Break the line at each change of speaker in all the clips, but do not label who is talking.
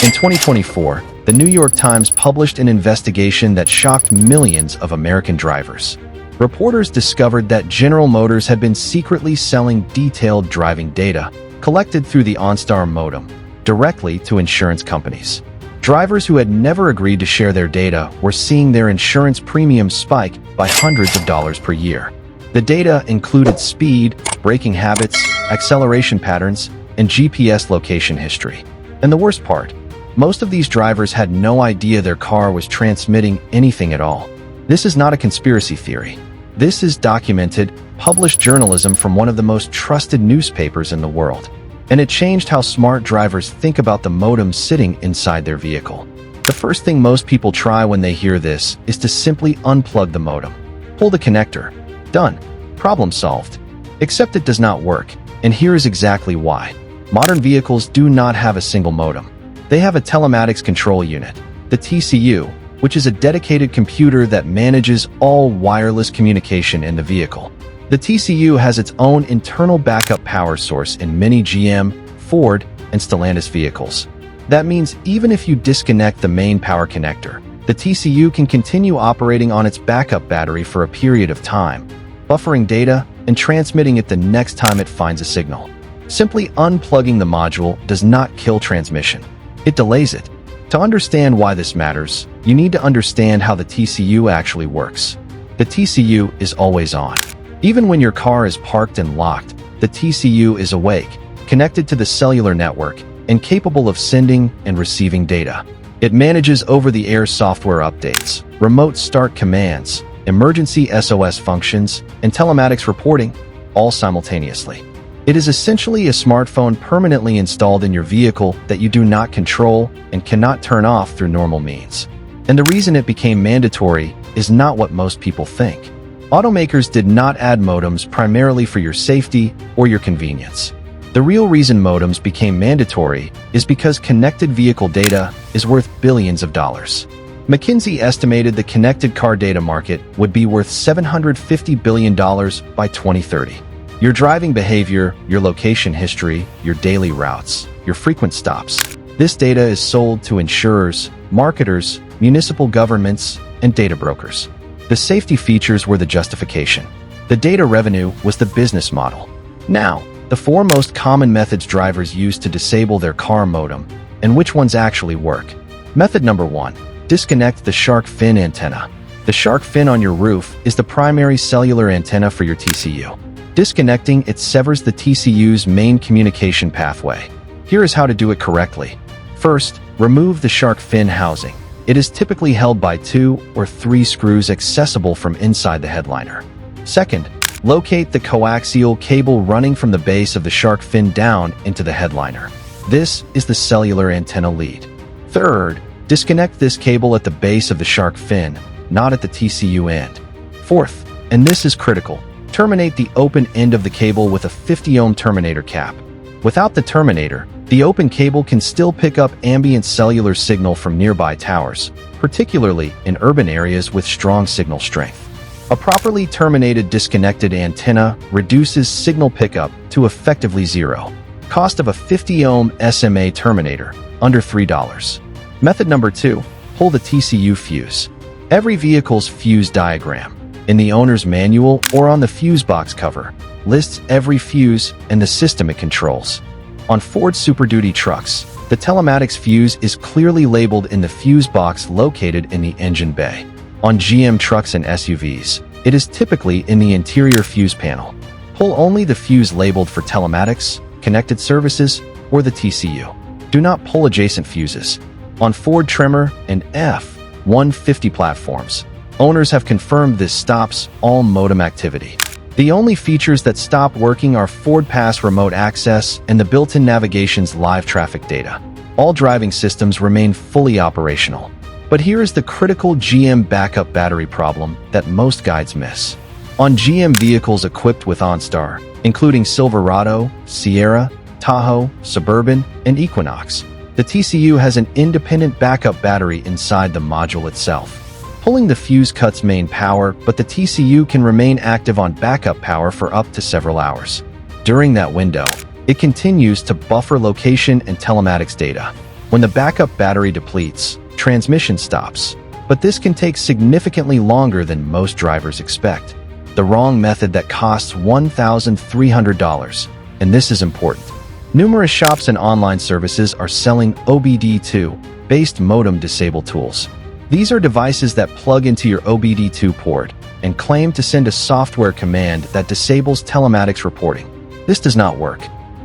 In 2024, the New York Times published an investigation that shocked millions of American drivers. Reporters discovered that General Motors had been secretly selling detailed driving data collected through the OnStar modem directly to insurance companies. Drivers who had never agreed to share their data were seeing their insurance premiums spike by hundreds of dollars per year. The data included speed, braking habits, acceleration patterns, and GPS location history. And the worst part, most of these drivers had no idea their car was transmitting anything at all. This is not a conspiracy theory. This is documented, published journalism from one of the most trusted newspapers in the world. And it changed how smart drivers think about the modem sitting inside their vehicle. The first thing most people try when they hear this is to simply unplug the modem. Pull the connector. Done. Problem solved. Except it does not work, and here is exactly why. Modern vehicles do not have a single modem. They have a telematics control unit, the TCU, which is a dedicated computer that manages all wireless communication in the vehicle. The TCU has its own internal backup power source in many GM, Ford, and Stellantis vehicles. That means even if you disconnect the main power connector, the TCU can continue operating on its backup battery for a period of time, buffering data and transmitting it the next time it finds a signal. Simply unplugging the module does not kill transmission. It delays it. To understand why this matters, you need to understand how the TCU actually works. The TCU is always on. Even when your car is parked and locked, the TCU is awake, connected to the cellular network, and capable of sending and receiving data. It manages over-the-air software updates, remote start commands, emergency SOS functions, and telematics reporting, all simultaneously. It is essentially a smartphone permanently installed in your vehicle that you do not control and cannot turn off through normal means. And the reason it became mandatory is not what most people think. Automakers did not add modems primarily for your safety or your convenience. The real reason modems became mandatory is because connected vehicle data is worth billions of dollars. McKinsey estimated the connected car data market would be worth $750 billion by 2030. Your driving behavior, your location history, your daily routes, your frequent stops. This data is sold to insurers, marketers, municipal governments, and data brokers. The safety features were the justification. The data revenue was the business model. Now, the four most common methods drivers use to disable their car modem, and which ones actually work. Method number 1. Disconnect the shark fin antenna. The shark fin on your roof is the primary cellular antenna for your TCU. Disconnecting it severs the TCU's main communication pathway. Here is how to do it correctly. First, remove the shark fin housing. It is typically held by 2 or 3 screws accessible from inside the headliner. Second, locate the coaxial cable running from the base of the shark fin down into the headliner. This is the cellular antenna lead. Third, disconnect this cable at the base of the shark fin, not at the TCU end. Fourth, and this is critical, terminate the open end of the cable with a 50-ohm terminator cap. Without the terminator, the open cable can still pick up ambient cellular signal from nearby towers, particularly in urban areas with strong signal strength. A properly terminated disconnected antenna reduces signal pickup to effectively zero. Cost of a 50-ohm SMA terminator, under $3. Method number 2, pull the TCU fuse. Every vehicle's fuse diagram, in the owner's manual or on the fuse box cover, lists every fuse and the system it controls. On Ford Super Duty trucks, the telematics fuse is clearly labeled in the fuse box located in the engine bay. On GM trucks and SUVs, it is typically in the interior fuse panel. Pull only the fuse labeled for telematics, connected services, or the TCU. Do not pull adjacent fuses. On Ford Tremor and F-150 platforms, owners have confirmed this stops all modem activity. The only features that stop working are Ford Pass remote access and the built-in navigation's live traffic data. All driving systems remain fully operational. But here is the critical GM backup battery problem that most guides miss. On GM vehicles equipped with OnStar, including Silverado, Sierra, Tahoe, Suburban, and Equinox, the TCU has an independent backup battery inside the module itself. Pulling the fuse cuts main power, but the TCU can remain active on backup power for up to several hours. During that window, it continues to buffer location and telematics data. When the backup battery depletes, transmission stops. But this can take significantly longer than most drivers expect. The wrong method that costs $1,300. And this is important. Numerous shops and online services are selling OBD2-based modem disable tools. These are devices that plug into your OBD2 port and claim to send a software command that disables telematics reporting. This does not work.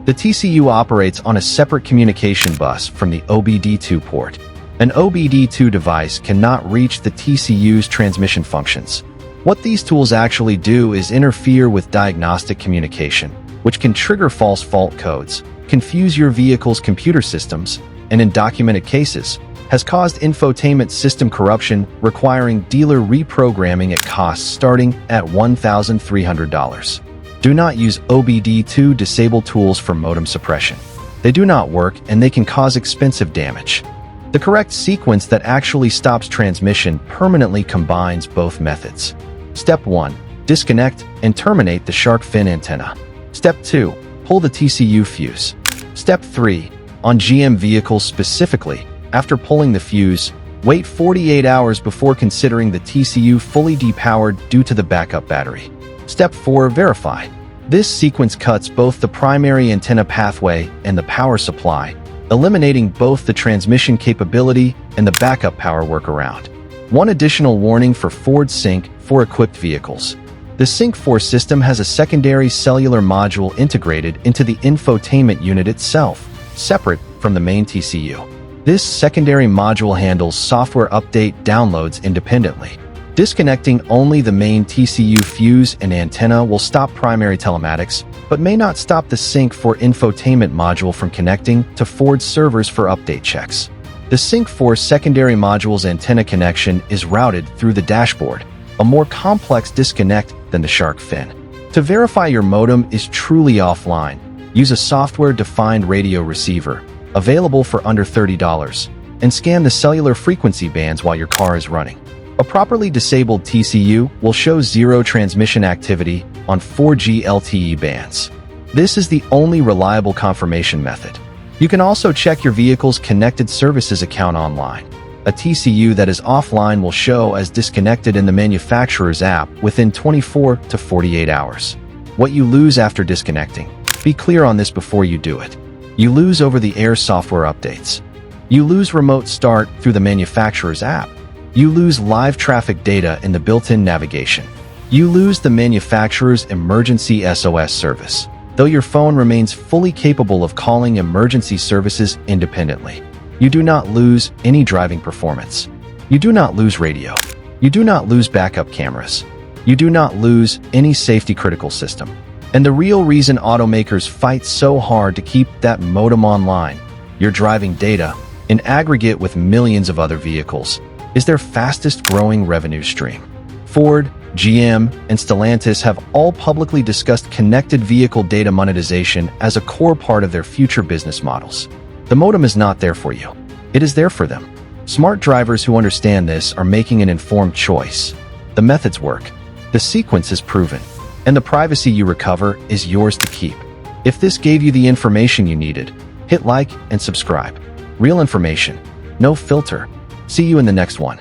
The TCU operates on a separate communication bus from the OBD2 port. An OBD2 device cannot reach the TCU's transmission functions. What these tools actually do is interfere with diagnostic communication, which can trigger false fault codes, confuse your vehicle's computer systems, and in documented cases, has caused infotainment system corruption requiring dealer reprogramming at costs starting at $1,300. Do not use OBD2 disable tools for modem suppression. They do not work and they can cause expensive damage. The correct sequence that actually stops transmission permanently combines both methods. Step 1. Disconnect and terminate the shark fin antenna. Step 2. Pull the TCU fuse. Step 3. On GM vehicles specifically, after pulling the fuse, wait 48 hours before considering the TCU fully depowered due to the backup battery. Step 4. Verify. This sequence cuts both the primary antenna pathway and the power supply, eliminating both the transmission capability and the backup power workaround. One additional warning for Ford Sync 4 equipped vehicles. The Sync 4 system has a secondary cellular module integrated into the infotainment unit itself, separate from the main TCU. This secondary module handles software update downloads independently. Disconnecting only the main TCU fuse and antenna will stop primary telematics, but may not stop the Sync 4 infotainment module from connecting to Ford servers for update checks. The Sync 4 secondary module's antenna connection is routed through the dashboard, a more complex disconnect than the shark fin. To verify your modem is truly offline, use a software-defined radio receiver, available for under $30, and scan the cellular frequency bands while your car is running. A properly disabled TCU will show zero transmission activity on 4G LTE bands. This is the only reliable confirmation method. You can also check your vehicle's connected services account online. A TCU that is offline will show as disconnected in the manufacturer's app within 24 to 48 hours. What you lose after disconnecting. Be clear on this before you do it. You lose over-the-air software updates. You lose remote start through the manufacturer's app. You lose live traffic data in the built-in navigation. You lose the manufacturer's emergency SOS service, though your phone remains fully capable of calling emergency services independently. You do not lose any driving performance. You do not lose radio. You do not lose backup cameras. You do not lose any safety-critical system. And the real reason automakers fight so hard to keep that modem online, your driving data, in aggregate with millions of other vehicles, is their fastest-growing revenue stream. Ford, GM, and Stellantis have all publicly discussed connected vehicle data monetization as a core part of their future business models. The modem is not there for you. It is there for them. Smart drivers who understand this are making an informed choice. The methods work. The sequence is proven. And the privacy you recover is yours to keep. If this gave you the information you needed, hit like and subscribe. Real information. No filter. See you in the next one.